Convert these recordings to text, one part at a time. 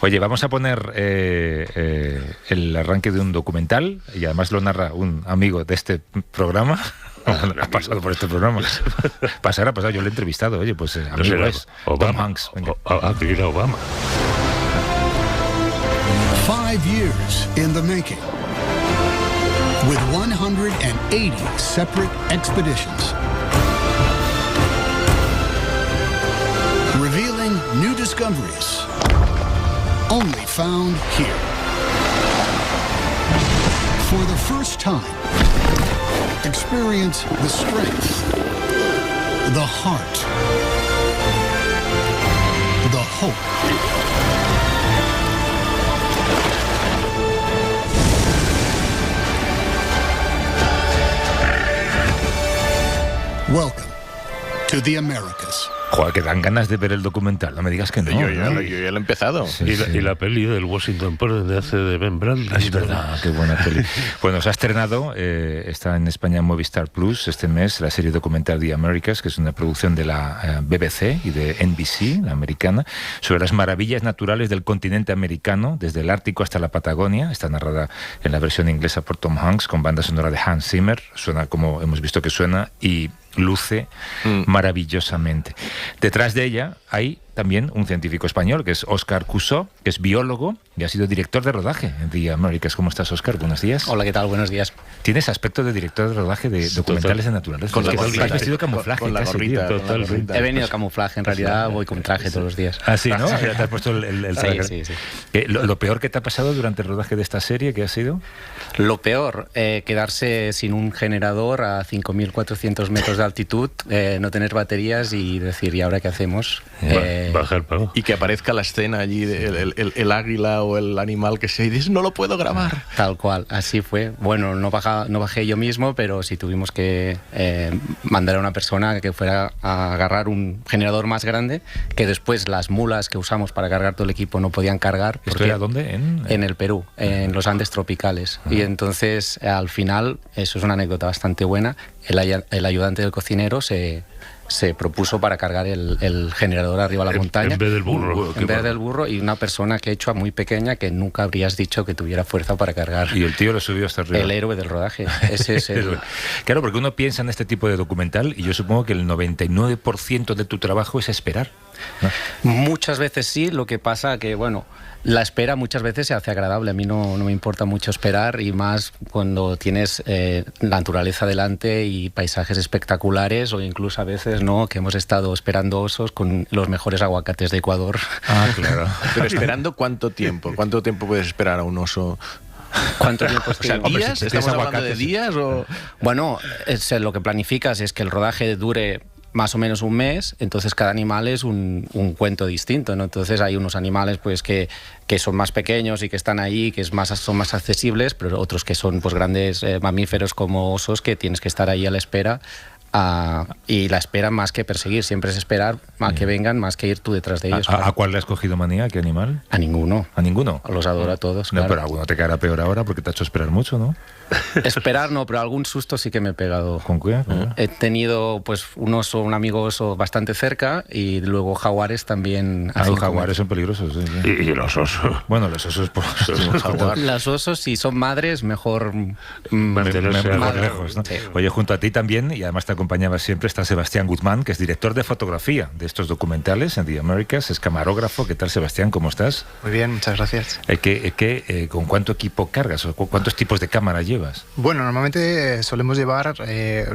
Oye, vamos a poner el arranque de un documental, y además lo narra un amigo de este programa. Ha pasado por este programa. Pasará, yo lo he entrevistado. Oye, pues amigo no es Tom Hanks. Mira, Obama. 5 years in the making, with 180 separate expeditions, revealing new discoveries, only found here. For the first time, experience the strength, the heart, the hope. Welcome to the Americas. Joder, que dan ganas de ver el documental. No me digas que no. Yo ya lo he empezado. Sí, y la peli del Washington Post donde hace de Ben Bradley. Es verdad, qué buena peli. Bueno, se ha estrenado, está en España en Movistar Plus este mes, la serie documental The Americas, que es una producción de la BBC y de NBC, la americana, sobre las maravillas naturales del continente americano, desde el Ártico hasta la Patagonia. Está narrada en la versión inglesa por Tom Hanks, con banda sonora de Hans Zimmer. Suena como hemos visto que suena, y luce maravillosamente. Detrás de ella hay también un científico español, que es Óscar Cussó, que es biólogo y ha sido director de rodaje en The Americas. ¿Cómo estás, Óscar? Buenos días. Hola, ¿qué tal? Buenos días. Tienes aspecto de director de rodaje de documentales de naturaleza. Con la gorrita. Has vestido camuflaje. Con la gorrita. He venido camuflaje, en realidad voy con traje todos los días. Ah, sí, ¿no? Ya te has puesto el traje. Sí. ¿Lo peor que te ha pasado durante el rodaje de esta serie, qué ha sido? Lo peor, quedarse sin un generador a 5.400 metros de altitud, no tener baterías y decir, ¿y ahora qué hacemos? Bajar para abajo. Y que aparezca la escena allí, el águila o el animal que sea, y dices, no lo puedo grabar. Tal cual, así fue. Bueno, no bajé yo mismo, pero sí tuvimos que mandar a una persona que fuera a agarrar un generador más grande, que después las mulas que usamos para cargar todo el equipo no podían cargar. ¿Esto era dónde? En el Perú, en los Andes tropicales. Y entonces, al final, eso es una anécdota bastante buena, el ayudante del cocinero se propuso para cargar el generador arriba a la montaña. En vez del burro. En vez del burro, y una persona que he hecho muy pequeña que nunca habrías dicho que tuviera fuerza para cargar. Y el tío lo subió hasta arriba. El héroe del rodaje. Ese es el... Claro, porque uno piensa en este tipo de documental y yo supongo que el 99% de tu trabajo es esperar, ¿no? Muchas veces sí, lo que pasa que, bueno, la espera muchas veces se hace agradable. A mí no me importa mucho esperar, y más cuando tienes la naturaleza delante y paisajes espectaculares, o incluso a veces, ¿no?, que hemos estado esperando osos con los mejores aguacates de Ecuador. Ah, claro. Pero esperando, ¿cuánto tiempo? ¿Cuánto tiempo puedes esperar a un oso? ¿Cuánto tiempo? ¿Días? ¿Estamos hablando de días o...? Bueno, lo que planificas es que el rodaje dure más o menos un mes, entonces cada animal es un cuento distinto, ¿no? Entonces hay unos animales pues que son más pequeños y que están ahí, que son más accesibles, pero otros que son pues grandes mamíferos como osos, que tienes que estar ahí a la espera. Y la espera, más que perseguir, siempre es esperar a que vengan, más que ir tú detrás de ellos. ¿A cuál le has cogido manía? ¿Qué animal? A ninguno. ¿A ninguno? Los adoro a todos, No, claro. pero alguno te caerá peor ahora porque te ha hecho esperar mucho, ¿no? Esperar no, pero algún susto sí que me he pegado. ¿Con qué? He tenido pues un amigo oso bastante cerca, y luego jaguares también. Los jaguares son peligrosos. Sí. Y los osos. Bueno, los osos... Los osos, si son madres, mejor mantenerse mejor lejos, ¿no? Sí. Oye, junto a ti también, y además te acompañaba siempre, está Sebastián Guzmán, que es director de fotografía de estos documentales en The Americas, es camarógrafo. ¿Qué tal, Sebastián? ¿Cómo estás? Muy bien, muchas gracias. ¿Con cuánto equipo cargas o cuántos tipos de cámara llevas? Bueno, normalmente solemos llevar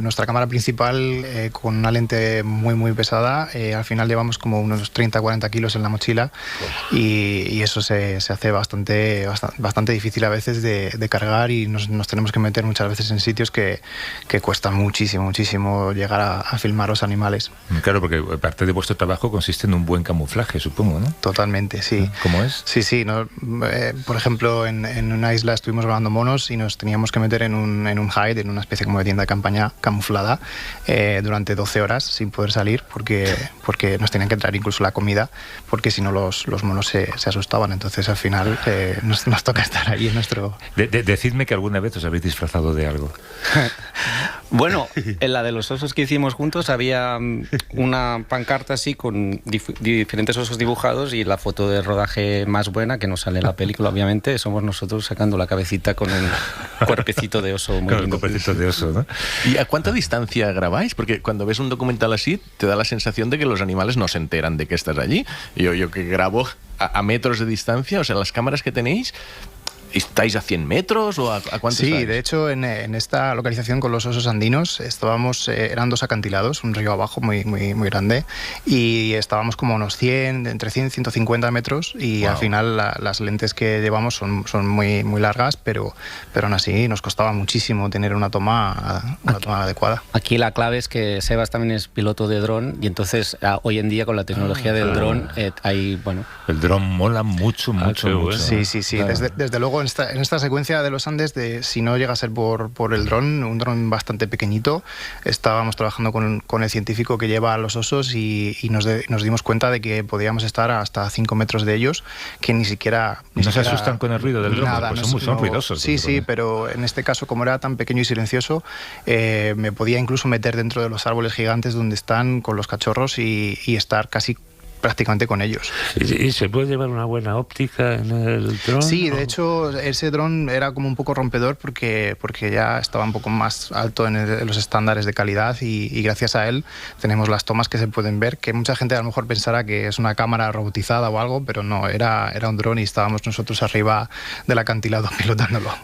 nuestra cámara principal con una lente muy pesada. Al final llevamos como unos 30-40 kilos en la mochila, y eso se hace bastante difícil a veces de cargar, y nos tenemos que meter muchas veces en sitios que cuesta muchísimo llegar a filmar los animales. Claro, porque parte de vuestro trabajo consiste en un buen camuflaje, supongo, ¿no? Totalmente, sí. ¿Cómo es? Sí, ¿no? Por ejemplo, en una isla estuvimos grabando monos y nos teníamos que meter en un hide, en una especie como de tienda de campaña camuflada, durante 12 horas sin poder salir, porque nos tenían que traer incluso la comida, porque si no los monos se asustaban. Entonces al final nos toca estar ahí en nuestro... Decidme que alguna vez os habéis disfrazado de algo. Bueno, en la de los osos que hicimos juntos había una pancarta así con diferentes osos dibujados y la foto de rodaje más buena que nos sale en la película, obviamente, somos nosotros sacando la cabecita con un cuerpecito de oso muy lindo. Un cuerpecito de oso, ¿no? ¿Y a cuánta distancia grabáis? Porque cuando ves un documental así, te da la sensación de que los animales no se enteran de que estás allí. Yo que grabo a metros de distancia, o sea, las cámaras que tenéis... ¿Estáis a 100 metros o a cuánto Sí, estáis? de hecho, en esta localización con los osos andinos estábamos, eran 2 acantilados, un río abajo muy grande, y estábamos como unos 100, entre 100 y 150 metros, y al final las lentes que llevamos son muy largas, pero aún así nos costaba muchísimo tener una toma adecuada. Aquí la clave es que Sebas también es piloto de dron, y entonces hoy en día con la tecnología del dron hay, bueno... El dron mola mucho. Sí. Claro. Desde luego en esta secuencia de los Andes, si no llega a ser por el dron, un dron bastante pequeñito, estábamos trabajando con el científico que lleva a los osos y nos dimos cuenta de que podíamos estar hasta 5 metros de ellos, que ni siquiera... ¿No se asustan con el ruido del dron? Nada, pues son ruidosos. Sí, pero en este caso, como era tan pequeño y silencioso, me podía incluso meter dentro de los árboles gigantes donde están con los cachorros y estar casi prácticamente con ellos. ¿Y se puede llevar una buena óptica en el dron? Sí, de hecho ese dron era como un poco rompedor porque ya estaba un poco más alto en los estándares de calidad y gracias a él tenemos las tomas que se pueden ver, que mucha gente a lo mejor pensará que es una cámara robotizada o algo, pero no, era un dron y estábamos nosotros arriba del acantilado pilotándolo.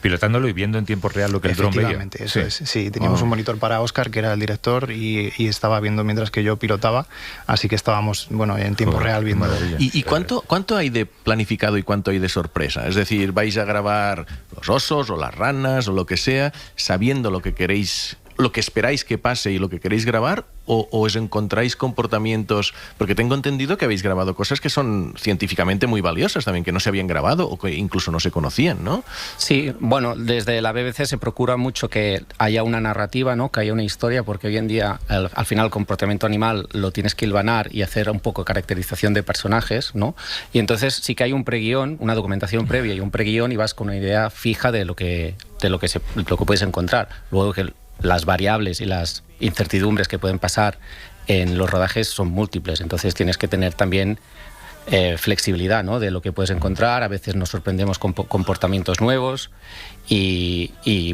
Pilotándolo y viendo en tiempo real lo que el dron veía. Efectivamente, eso es. Sí, teníamos un monitor para Óscar, que era el director, y estaba viendo mientras que yo pilotaba, así que estábamos... en tiempo real viendo. ¿Y cuánto hay de planificado y cuánto hay de sorpresa? Es decir, ¿vais a grabar los osos o las ranas o lo que sea, sabiendo lo que queréis, lo que esperáis que pase y lo que queréis grabar? ¿O os encontráis comportamientos? Porque tengo entendido que habéis grabado cosas que son científicamente muy valiosas también, que no se habían grabado o que incluso no se conocían, ¿no? Sí, bueno, desde la BBC se procura mucho que haya una narrativa, ¿no? Que haya una historia, porque hoy en día al final el comportamiento animal lo tienes que hilvanar y hacer un poco caracterización de personajes, ¿no? Y entonces sí que hay un preguión, una documentación previa y un preguión, y vas con una idea fija de lo que puedes encontrar. Luego que las variables y las incertidumbres que pueden pasar en los rodajes son múltiples, entonces tienes que tener también flexibilidad, ¿no? De lo que puedes encontrar. A veces nos sorprendemos con comportamientos nuevos,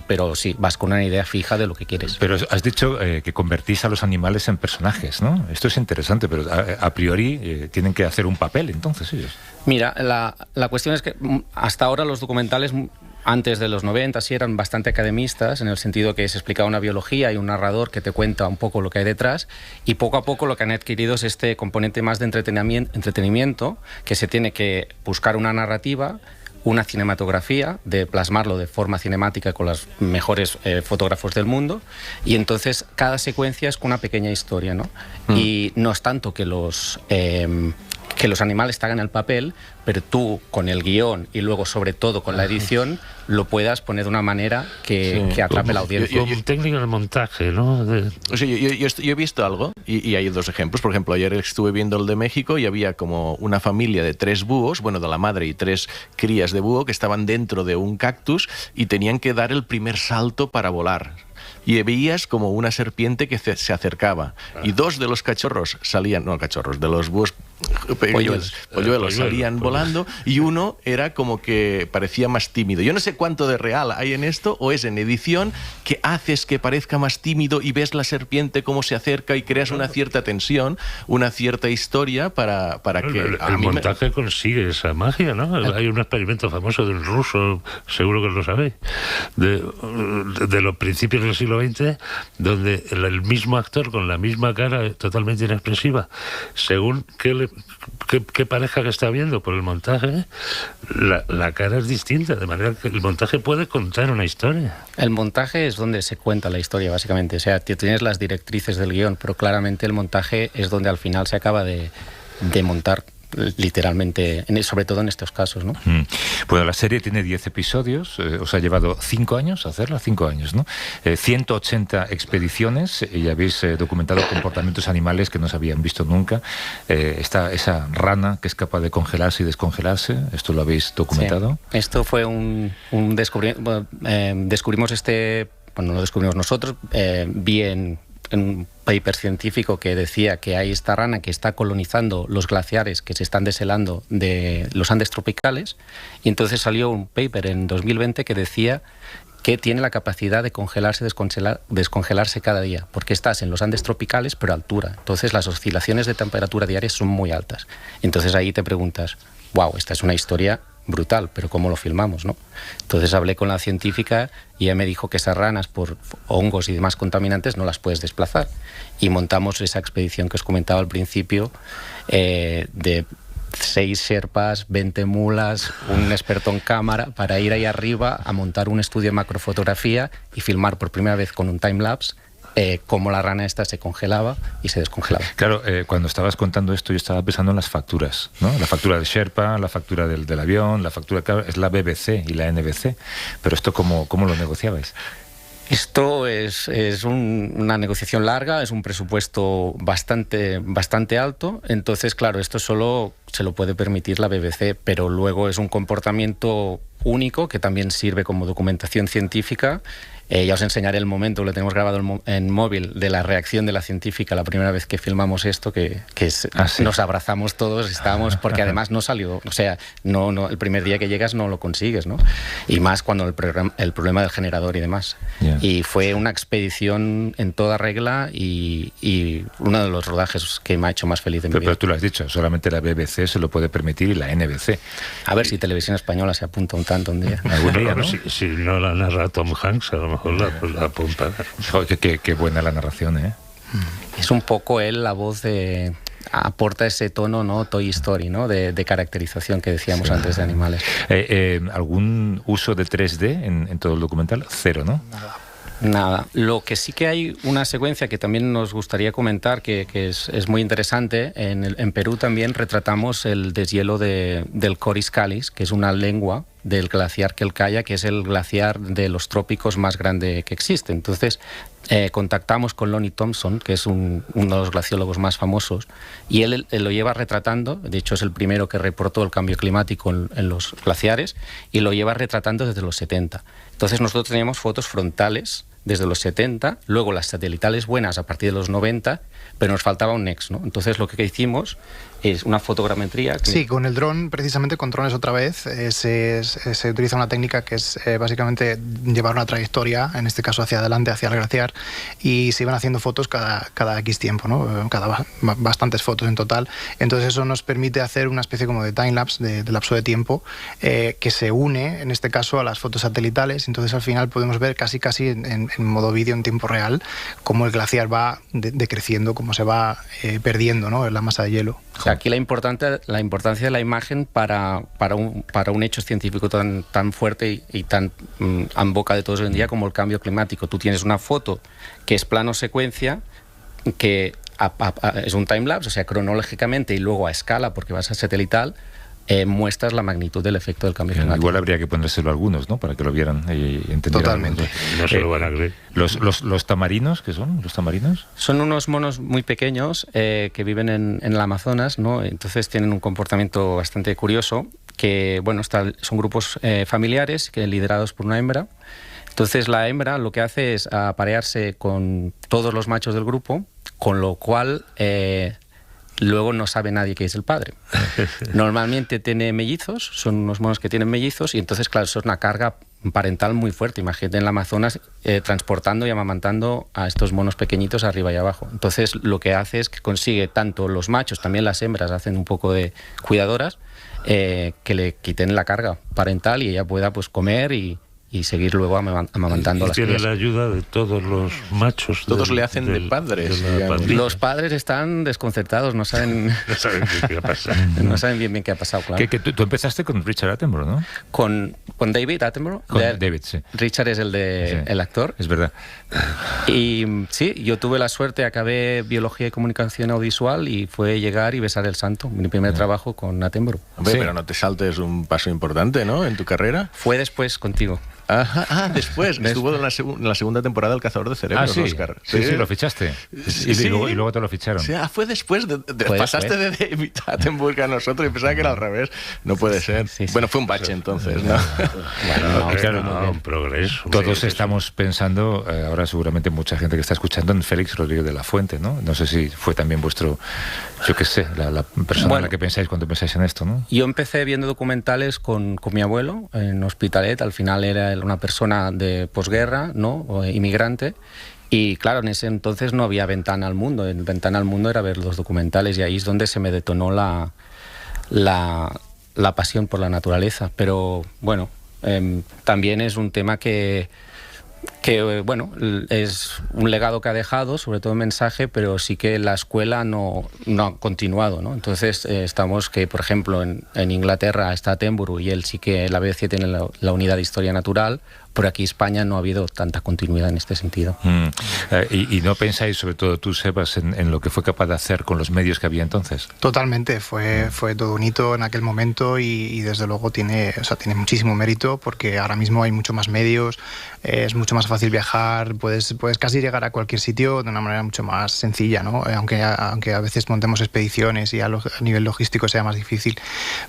pero sí, vas con una idea fija de lo que quieres. Pero has dicho que convertís a los animales en personajes, ¿no? Esto es interesante, pero a priori tienen que hacer un papel entonces ellos. Mira, la cuestión es que hasta ahora los documentales, antes de los 90, sí eran bastante academistas, en el sentido que se explicaba una biología y un narrador que te cuenta un poco lo que hay detrás, y poco a poco lo que han adquirido es este componente más de entretenimiento, que se tiene que buscar una narrativa, una cinematografía, de plasmarlo de forma cinemática con los mejores fotógrafos del mundo, y entonces cada secuencia es con una pequeña historia, ¿no? Y no es tanto que los animales te hagan el papel, pero tú con el guión y luego sobre todo con la edición lo puedas poner de una manera que atrape la audiencia. Como un técnico de montaje, ¿no? O sea, yo he visto algo y hay 2 ejemplos. Por ejemplo, ayer estuve viendo el de México y había como una familia de 3 búhos, bueno, de la madre y 3 crías de búho que estaban dentro de un cactus y tenían que dar el primer salto para volar. Y veías como una serpiente que se acercaba. Y 2 de los cachorros salían, no cachorros, de los búhos polluelos salían volando, y uno era como que parecía más tímido. Yo no sé cuánto de real hay en esto, o es en edición, que haces que parezca más tímido y ves la serpiente cómo se acerca y creas una cierta tensión, una cierta historia para que... El montaje consigue esa magia, ¿no? Hay un experimento famoso de un ruso, seguro que lo sabéis, de los principios del siglo XX, donde el mismo actor con la misma cara totalmente inexpresiva, según qué pareja que está viendo por el montaje, la cara es distinta, de manera que el montaje puede contar una historia. El montaje es donde se cuenta la historia, básicamente. O sea, tienes las directrices del guión, pero claramente el montaje es donde al final se acaba de montar, literalmente, sobre todo en estos casos, ¿no? Bueno, la serie tiene 10 episodios, os ha llevado 5 años hacerla, 5 años, ¿no? 180 expediciones, y habéis documentado comportamientos animales que no se habían visto nunca. Está esa rana que es capaz de congelarse y descongelarse, ¿esto lo habéis documentado? Sí. Esto fue un descubrimiento, descubrimos bueno, no lo descubrimos nosotros, vi en un paper científico que decía que hay esta rana que está colonizando los glaciares que se están deshelando de los Andes tropicales, y entonces salió un paper en 2020 que decía que tiene la capacidad de congelarse, descongelarse cada día, porque estás en los Andes tropicales, pero a altura. Entonces las oscilaciones de temperatura diarias son muy altas. Entonces ahí te preguntas, wow, esta es una historia brutal, pero ¿cómo lo filmamos, no? Entonces hablé con la científica y ella me dijo que esas ranas, por hongos y demás contaminantes, no las puedes desplazar. Y montamos esa expedición que os comentaba al principio, de 6 sherpas, 20 mulas, un experto en cámara, para ir ahí arriba a montar un estudio de macrofotografía y filmar por primera vez con un timelapse cómo la rana esta se congelaba y se descongelaba. Claro, cuando estabas contando esto yo estaba pensando en las facturas, ¿no? La factura de Sherpa, la factura del avión, la factura, claro, es la BBC y la NBC, pero esto ¿cómo lo negociabais? Esto es una negociación larga, es un presupuesto bastante alto, entonces claro, esto solo se lo puede permitir la BBC, pero luego es un comportamiento único que también sirve como documentación científica. Ya os enseñaré el momento, lo tenemos grabado en móvil, de la reacción de la científica la primera vez que filmamos esto, que ¿sí? Nos abrazamos todos, estábamos, porque además no salió, o sea, no, el primer día que llegas no lo consigues, ¿no? Y más cuando el problema del generador y demás. Yeah. Y fue una expedición en toda regla y uno de los rodajes que me ha hecho más feliz de mi vida. Pero tú lo has dicho, solamente la BBC se lo puede permitir y la NBC. A ver si Televisión Española se apunta un tanto un día. Algún día, ¿no? Si no la narra Tom Hanks, a lo mejor la apunta. Qué buena la narración, ¿eh? Es un poco él la voz de... aporta ese tono, ¿no? Toy Story, ¿no? De caracterización que decíamos antes de animales. ¿Algún uso de 3D en todo el documental? Cero, ¿no? Nada. Lo que sí que hay una secuencia que también nos gustaría comentar, que es muy interesante. En Perú también retratamos el deshielo del Coris Calis, que es una lengua del glaciar Quelcaya, que es el glaciar de los trópicos más grande que existe. Entonces contactamos con Lonnie Thompson, que es uno de los glaciólogos más famosos, y él lo lleva retratando. De hecho es el primero que reportó el cambio climático en los glaciares, y lo lleva retratando desde los 70. Entonces nosotros teníamos fotos frontales desde los 70, luego las satelitales buenas a partir de los 90, pero nos faltaba un NEX, ¿no? Entonces lo que hicimos es una fotogrametría. Sí, con el dron, precisamente con drones otra vez, se utiliza una técnica que es básicamente llevar una trayectoria, en este caso hacia adelante, hacia el glaciar, y se iban haciendo fotos cada X tiempo, ¿no? Bastantes fotos en total. Entonces eso nos permite hacer una especie como de timelapse, de lapso de tiempo, que se une, en este caso, a las fotos satelitales. Entonces al final podemos ver casi en modo vídeo en tiempo real cómo el glaciar va decreciendo, cómo se va perdiendo, ¿no? La masa de hielo. O sea, aquí la importancia de la imagen para un hecho científico tan fuerte y tan en boca de todos hoy en día como el cambio climático. Tú tienes una foto que es plano secuencia, que es un timelapse, o sea, cronológicamente, y luego a escala, porque vas a satelital, muestras la magnitud del efecto del cambio climático. Igual habría que ponérselo a algunos, ¿no? Para que lo vieran y entendieran. Totalmente. No se lo van a creer. ¿Los tamarinos qué son? ¿Los tamarinos? Son unos monos muy pequeños que viven en el Amazonas, ¿no? Entonces tienen un comportamiento bastante curioso, que bueno, son grupos familiares liderados por una hembra. Entonces la hembra lo que hace es aparearse con todos los machos del grupo, con lo cual luego no sabe nadie que es el padre. Normalmente tiene mellizos, son unos monos que tienen mellizos, y entonces, claro, eso es una carga parental muy fuerte. Imagínate en el Amazonas transportando y amamantando a estos monos pequeñitos arriba y abajo. Entonces lo que hace es que consigue tanto los machos, también las hembras hacen un poco de cuidadoras, que le quiten la carga parental y ella pueda pues comer y seguir luego amamantando a las tiene crías. la ayuda de todos los machos. Todos le hacen de padres. Los padres están desconcertados, no saben bien qué ha pasado. No saben bien qué ha pasado, claro. Que tú empezaste con Richard Attenborough, ¿no? Con David Attenborough. David, sí. Richard es el actor. Es verdad. Y sí, yo tuve la suerte, acabé Biología y Comunicación Audiovisual y fue llegar y besar el santo. Mi primer trabajo con Attenborough. Hombre, pero no te saltes un paso importante, ¿no? En tu carrera. Fue después contigo. Después. Estuvo en la segunda temporada del Cazador de Cerebros, sí. Oscar. Sí, lo fichaste. Y luego te lo ficharon. Sí, fue después. Pasaste de David Attenborough a nosotros y pensaba que era al revés. No puede ser. Sí. Bueno, fue un bache entonces, ¿no? Un progreso. Todos estamos pensando, ahora seguramente mucha gente que está escuchando, en Félix Rodríguez de la Fuente, ¿no? No sé si fue también vuestro, yo qué sé, la persona en la que pensáis cuando pensáis en esto, ¿no? Yo empecé viendo documentales con mi abuelo en Hospitalet. Al final era una persona de posguerra, ¿no? O inmigrante. Y claro, en ese entonces no había ventana al mundo. En ventana al mundo era ver los documentales y ahí es donde se me detonó la pasión por la naturaleza. Pero bueno, también es un tema que bueno, es un legado que ha dejado, sobre todo un mensaje, pero sí que la escuela no ha continuado, ¿no? Entonces estamos que, por ejemplo, en Inglaterra está Attenborough y él sí que la BBC tiene la unidad de historia natural. Por aquí España no ha habido tanta continuidad en este sentido. ¿Y no pensáis, sobre todo tú, Sebas, en lo que fue capaz de hacer con los medios que había entonces? Totalmente, fue todo un hito en aquel momento y desde luego tiene muchísimo mérito porque ahora mismo hay mucho más medios, es mucho más fácil viajar, puedes casi llegar a cualquier sitio de una manera mucho más sencilla, ¿no? Aunque a veces montemos expediciones y a nivel logístico sea más difícil,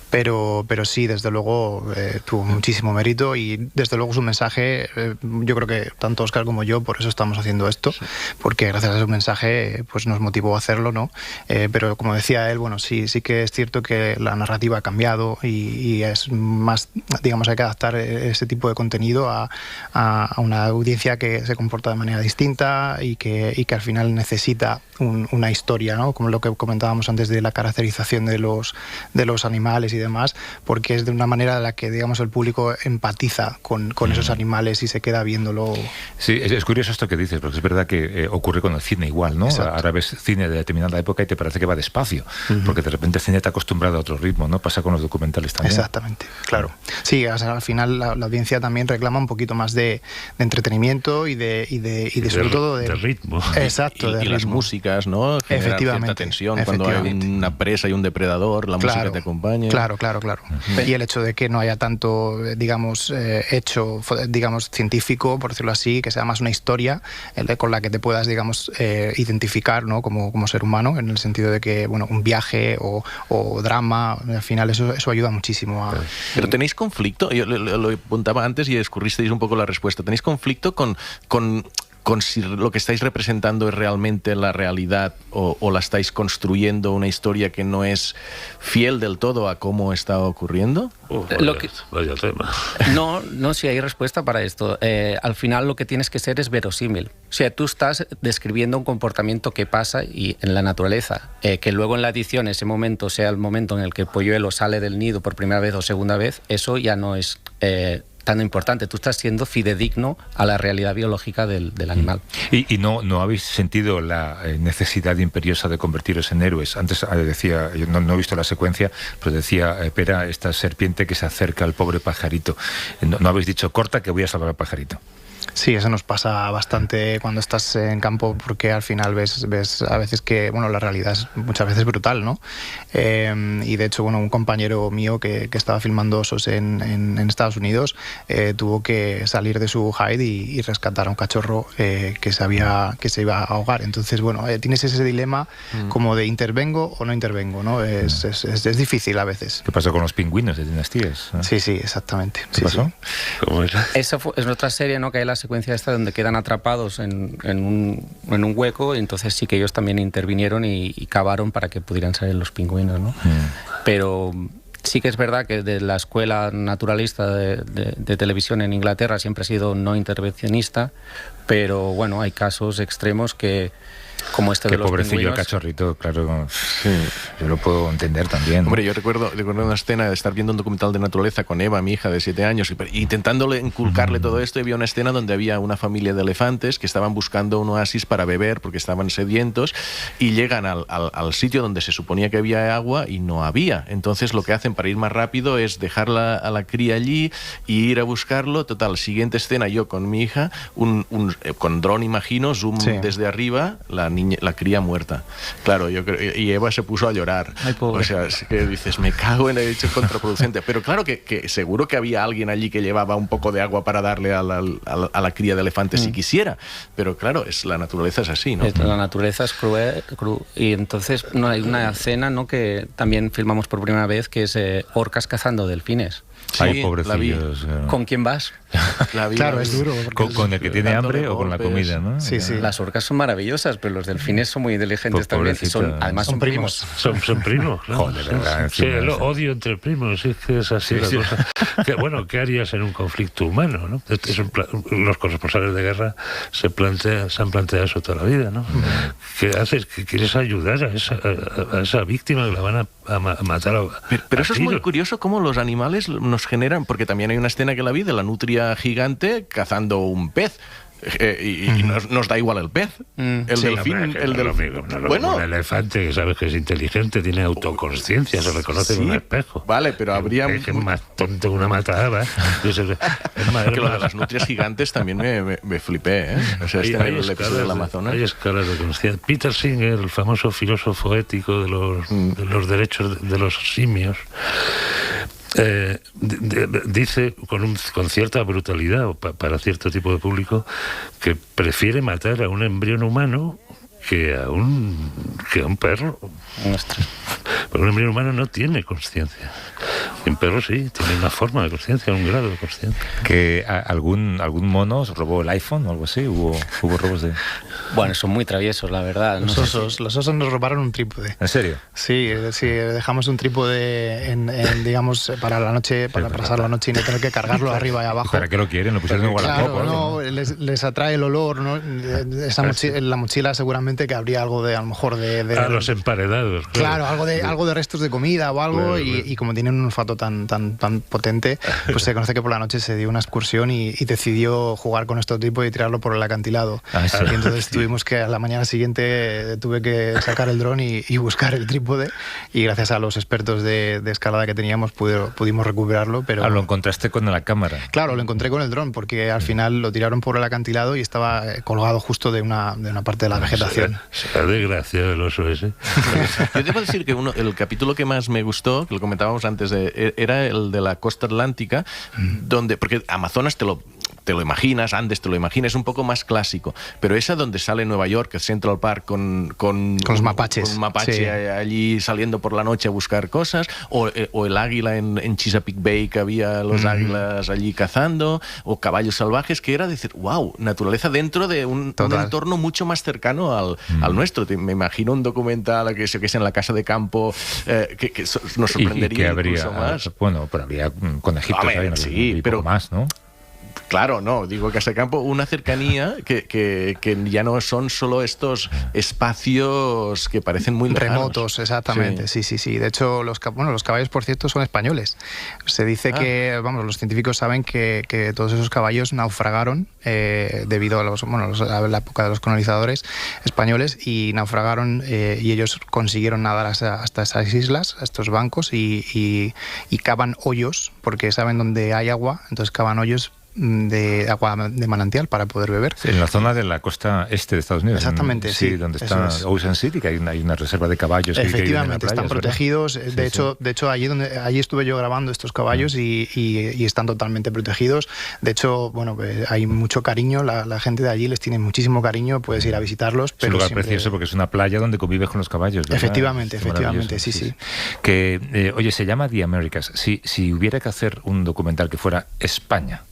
pero sí, desde luego tuvo muchísimo mérito y desde luego su mensaje, yo creo que tanto Óscar como yo por eso estamos haciendo esto, porque gracias a su mensaje pues nos motivó a hacerlo, ¿no? Pero como decía él, bueno, sí que es cierto que la narrativa ha cambiado y es más, digamos, hay que adaptar ese tipo de contenido a una audiencia que se comporta de manera distinta y que al final necesita una historia, ¿no? Como lo que comentábamos antes de la caracterización de los animales y demás, porque es de una manera en la que, digamos, el público empatiza con esos animales y se queda viéndolo. Sí, es curioso esto que dices, porque es verdad que ocurre con el cine igual, ¿no? Exacto. Ahora ves cine de determinada época y te parece que va despacio, porque de repente el cine te ha acostumbrado a otro ritmo, ¿no? Pasa con los documentales también. Exactamente, claro. Sí, o sea, al final la audiencia también reclama un poquito más de entretenimiento y sobre todo de ritmo. Exacto, y las músicas, ¿no? Generar Efectivamente. Cierta tensión cuando hay una presa y un depredador, la música te acompaña. Claro. Y el hecho de que no haya tanto, digamos, hecho, digamos, científico, por decirlo así, que sea más una historia con la que te puedas, digamos, identificar, ¿no? Como ser humano, en el sentido de que, bueno, un viaje o drama, al final eso ayuda muchísimo a... Pero tenéis conflicto, yo lo apuntaba antes y escurristeis un poco la respuesta, ¿tenéis conflicto con si lo que estáis representando es realmente la realidad o la estáis construyendo una historia que no es fiel del todo a cómo está ocurriendo? Vaya tema. No, sí hay respuesta para esto. Al final lo que tienes que ser es verosímil. O sea, tú estás describiendo un comportamiento que pasa en la naturaleza. Que luego en la edición ese momento sea el momento en el que el polluelo sale del nido por primera vez o segunda vez, eso ya no es... tan importante, tú estás siendo fidedigno a la realidad biológica del animal. ¿Y no habéis sentido la necesidad imperiosa de convertiros en héroes? Antes decía, yo no he visto la secuencia, pero decía Pera, esta serpiente que se acerca al pobre pajarito. ¿No habéis dicho, corta que voy a salvar al pajarito? Sí, eso nos pasa bastante cuando estás en campo, porque al final ves a veces que, bueno, la realidad es muchas veces brutal, ¿no? Y de hecho, bueno, un compañero mío que estaba filmando osos en Estados Unidos tuvo que salir de su hide y rescatar a un cachorro que se iba a ahogar. Entonces, bueno, tienes ese dilema como de intervengo o no intervengo, ¿no? Es difícil a veces. ¿Qué pasó con los pingüinos de Dinastías? Sí, exactamente. ¿Qué pasó? Sí. ¿Cómo era? Esa es otra serie, ¿no? Que hay la secuencia esta donde quedan atrapados en un hueco, y entonces sí que ellos también intervinieron y cavaron para que pudieran salir los pingüinos, ¿no? Pero sí que es verdad que de la escuela naturalista de televisión en Inglaterra siempre ha sido no intervencionista, pero bueno, hay casos extremos como este de los pobrecillo pingüinos. El cachorrito, claro, sí, yo lo puedo entender también. Hombre, yo recuerdo una escena de estar viendo un documental de naturaleza con Eva, mi hija de 7 años, y intentándole inculcarle todo esto, y había una escena donde había una familia de elefantes que estaban buscando un oasis para beber porque estaban sedientos, y llegan al sitio donde se suponía que había agua y no había. Entonces lo que hacen para ir más rápido es dejar a la cría allí y ir a buscarlo. Total, siguiente escena, yo con mi hija, con dron, imagino, zoom desde arriba, la la cría muerta. Claro, yo creo, y Eva se puso a llorar. Ay, pobre. O sea, es que dices, me cago en el hecho contraproducente. Pero claro que seguro que había alguien allí que llevaba un poco de agua para darle a la cría de elefantes si quisiera. Pero claro, la naturaleza es así, ¿no? La naturaleza es cruel, y entonces no hay una escena, ¿no?, que también filmamos por primera vez, que es orcas cazando delfines. Ay, Sí, pobrecillos. ¿Con quién vas? Claro, es duro. porque ¿Con el que tiene hambre o con la golpes. comida, no? Sí, sí. Las orcas son maravillosas, pero los delfines son muy inteligentes Pues también. Y pobrecito. además son primos. Son primos, claro. Joder, verdad, Sí, encima, el sí. odio entre primos, sí, que es así Sí, la sí. cosa. ¿Qué harías en un conflicto humano, no? Los corresponsales de guerra se han planteado eso toda la vida, ¿no? ¿Qué haces? ¿Que quieres ayudar a esa víctima que la van a matar Pero eso a es muy tiros? curioso cómo los animales nos generan, porque también hay una escena que la vi de la nutria gigante cazando un pez. Y nos da igual el pez. El delfín. Hombre, que El no es lo delfín. mismo, no es lo Bueno, mismo. Un elefante, que sabes que es inteligente, tiene autoconsciencia, se reconoce en sí, un espejo. vale, pero habría- Es más tonto que una matada. Es más, que lo de las nutrias gigantes también me flipé, ¿eh? O sea, en el episodio del Amazonas. Hay escalas de conciencia. Peter Singer, el famoso filósofo ético de los derechos de los simios, dice con cierta brutalidad para cierto tipo de público que prefiere matar a un embrión humano que a un perro. Ostras. Pero un embrión humano no tiene conciencia. Y un perro sí, tiene una forma de conciencia, un grado de conciencia. Que algún mono os robó el iPhone o algo así. Hubo robos de... Bueno, son muy traviesos, la verdad. No sé si- Los osos nos robaron un trípode. ¿En serio? Sí, dejamos un trípode digamos, para la noche, para pasar la noche y no tener que cargarlo arriba y abajo. ¿Para qué lo quieren? ¿Lo pusieron en Wallapop o Claro, algo? no, les atrae el olor, ¿no? En la mochila seguramente que habría algo de, a lo mejor, de A los emparedados. claro, algo de restos de comida o algo, Claro, y como tienen un olfato tan potente, pues se conoce que por la noche se dio una excursión y decidió jugar con este trípode y tirarlo por el acantilado. Ah, sí. Y entonces tuvimos que, a la mañana siguiente, tuve que sacar el dron y buscar el trípode, y gracias a los expertos de escalada que teníamos pudimos recuperarlo, pero... Lo encontraste con la cámara. Claro, lo encontré con el dron, porque al final lo tiraron por el acantilado y estaba colgado justo de una parte de la vegetación. Será desgraciado el oso ese. Yo debo decir que el capítulo que más me gustó, que lo comentábamos antes, era el de la costa atlántica, donde, porque Amazonas te lo imaginas, Andes te lo imaginas, es un poco más clásico, pero esa donde sale Nueva York, el Central Park, con los mapaches. con un mapache Sí. allí saliendo por la noche a buscar cosas, o el águila en Chesapeake Bay, que había los águilas allí cazando, o caballos salvajes, que era decir, wow, naturaleza dentro de un entorno mucho más cercano al nuestro. Me imagino un documental que es en la casa de campo, que nos sorprendería y que habría, incluso más. bueno, pero habría conejitos A ver, ahí, ¿no? sí, Y pero poco más, ¿no? Claro, no, digo Casa de Campo, una cercanía que ya no son solo estos espacios que parecen muy lejanos. Remotos, exactamente, sí. De hecho, los caballos, por cierto, son españoles. Se dice que, los científicos saben que todos esos caballos naufragaron debido a la época de los colonizadores españoles, y naufragaron, y ellos consiguieron nadar hasta esas islas, a estos bancos, y cavan hoyos, porque saben dónde hay agua, entonces cavan hoyos de agua de manantial para poder beber. En la zona de la costa este de Estados Unidos. Exactamente, sí, donde eso está es. Ocean City, que hay una reserva de caballos. Efectivamente, que viven en la playa, están protegidos. ¿verdad? De hecho, allí estuve yo grabando estos caballos y están totalmente protegidos. De hecho, hay mucho cariño. La gente de allí les tiene muchísimo cariño. Puedes ir a visitarlos. Es un lugar precioso porque es una playa donde convives con los caballos, ¿verdad? Efectivamente, Es sí. Que, oye, se llama The Americas. Si hubiera que hacer un documental que fuera España,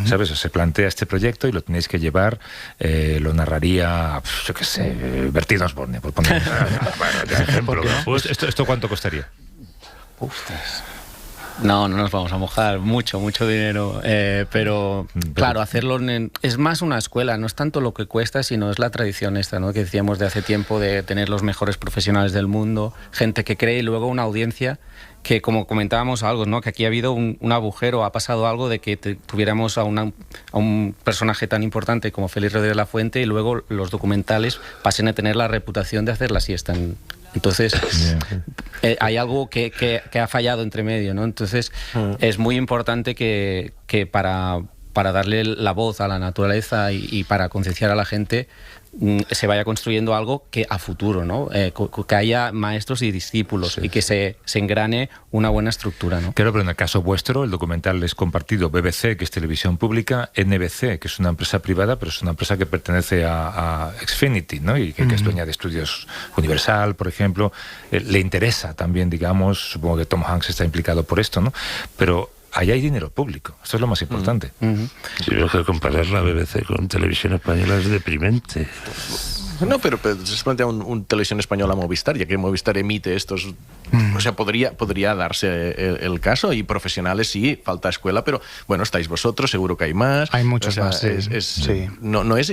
¿sabes? Se plantea este proyecto y lo tenéis que llevar, lo narraría, yo qué sé, Bertín Osborne, por poner de ejemplo. ¿No? ¿Esto cuánto costaría? Ostras. No nos vamos a mojar, mucho dinero, pero claro, hacerlo es más una escuela, no es tanto lo que cuesta, sino es la tradición esta, ¿no?, que decíamos de hace tiempo, de tener los mejores profesionales del mundo, gente que cree, y luego una audiencia que, como comentábamos algo, ¿no?, que aquí ha habido un agujero, ha pasado algo de que tuviéramos a un personaje tan importante como Félix Rodríguez Lafuente, y luego los documentales pasen a tener la reputación de hacer la siesta. Entonces, hay algo que ha fallado entre medio, ¿no? Entonces, es muy importante que para darle la voz a la naturaleza y para concienciar a la gente, se vaya construyendo algo que a futuro, ¿no? Que haya maestros y discípulos, Sí, y que se engrane una buena estructura, ¿no? Claro, pero en el caso vuestro, el documental es compartido BBC, que es televisión pública, NBC, que es una empresa privada, pero es una empresa que pertenece a Xfinity, ¿no? Y que es dueña de Estudios Universal, por ejemplo. Le interesa también, digamos, supongo que Tom Hanks está implicado por esto, ¿no? Pero ahí hay dinero público, esto es lo más importante. Sí, lo que comparar la BBC con Televisión Española es deprimente. No, pero se plantea un televisión española Movistar, ya que Movistar emite estos... O sea, podría darse el caso, y profesionales sí, falta escuela, pero bueno, estáis vosotros, seguro que hay más. Hay muchos más, sí. Sí. No es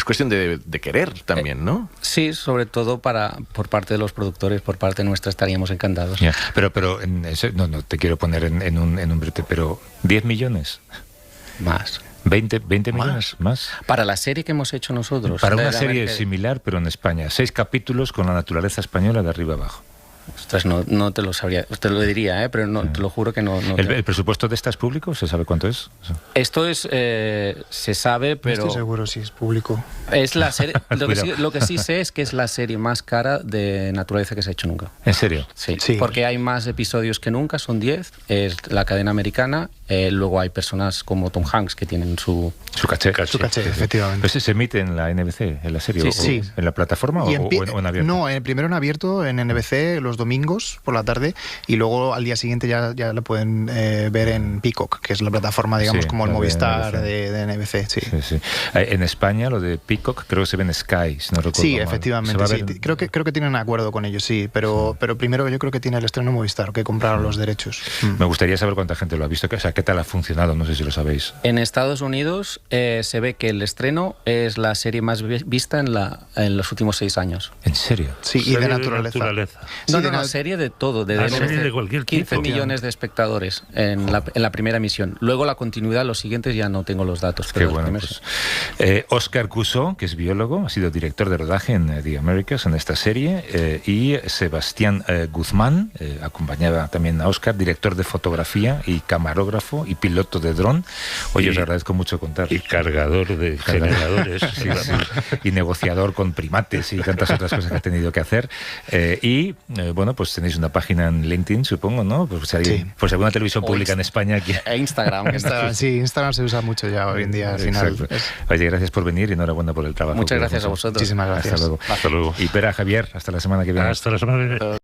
cuestión de querer también, ¿no? Sí, sobre todo por parte de los productores, por parte nuestra estaríamos encantados. Ya, pero no te quiero poner en un brete, pero 10 millones, Más. 20 millones más. Para la serie que hemos hecho nosotros. Para una de la serie Merkel. similar, pero en España. 6 capítulos con la naturaleza española de arriba abajo. Ostras, no te lo sabría, te lo diría, pero no, te lo juro que no. ¿El presupuesto de esta es público? ¿Se sabe cuánto es? Esto es, se sabe, No pero estoy seguro si es público. es la serie. Cuidado. Lo que sí sé es que es la serie más cara de naturaleza que se ha hecho nunca. ¿En serio? Sí, Sí. porque hay más episodios que nunca, son 10, es la cadena americana, luego hay personas como Tom Hanks que tienen su... Su caché. Su caché, efectivamente. ¿Pero ese se emite en la NBC, en la serie? Sí, o sí. ¿En la plataforma o Y en abierto? No, primero en abierto, en NBC, los domingos por la tarde, y luego al día siguiente ya la pueden ver en Peacock, que es la plataforma, digamos, Sí, como el la de Movistar NBC. de NBC. Sí, Sí, sí. En España, lo de Peacock, creo que se ve en Sky, si no recuerdo sí, mal. efectivamente. ¿Se va a Sí. ver? Creo que tienen acuerdo con ellos, sí, pero primero yo creo que tiene el estreno Movistar, que compraron los derechos. Me gustaría saber cuánta gente lo ha visto, o sea, qué tal ha funcionado, no sé si lo sabéis. En Estados Unidos se ve que el estreno es la serie más vista en los últimos 6 años. ¿En serio? Sí, y Serie de naturaleza. No, Sí, no, serie de todo. De Ah, NBC. serie de cualquier 15 tipo. millones de espectadores en la primera emisión. Luego la continuidad, los siguientes ya no tengo los datos. Qué Pero los bueno. primeros Pues. Oscar Cusó, que es biólogo, ha sido director de rodaje en The Americas, en esta serie, y Sebastián Guzmán, acompañaba también a Oscar, director de fotografía y camarógrafo y piloto de dron. Oye, os agradezco mucho contar. Y cargador de generadores. Sí, sí. Y negociador con primates y tantas otras cosas que ha tenido que hacer. Bueno, pues tenéis una página en LinkedIn, supongo, ¿no? Pues si Sí. alguna televisión pública en España quiere... E Instagram. Instagram se usa mucho ya hoy en día, al final. Exacto. Oye, gracias por venir y enhorabuena por el trabajo. Muchas que gracias a hemos hecho. vosotros. Muchísimas gracias. Hasta luego. Hasta luego. Y Pera, Javier, hasta la semana que viene. Hasta la semana que viene.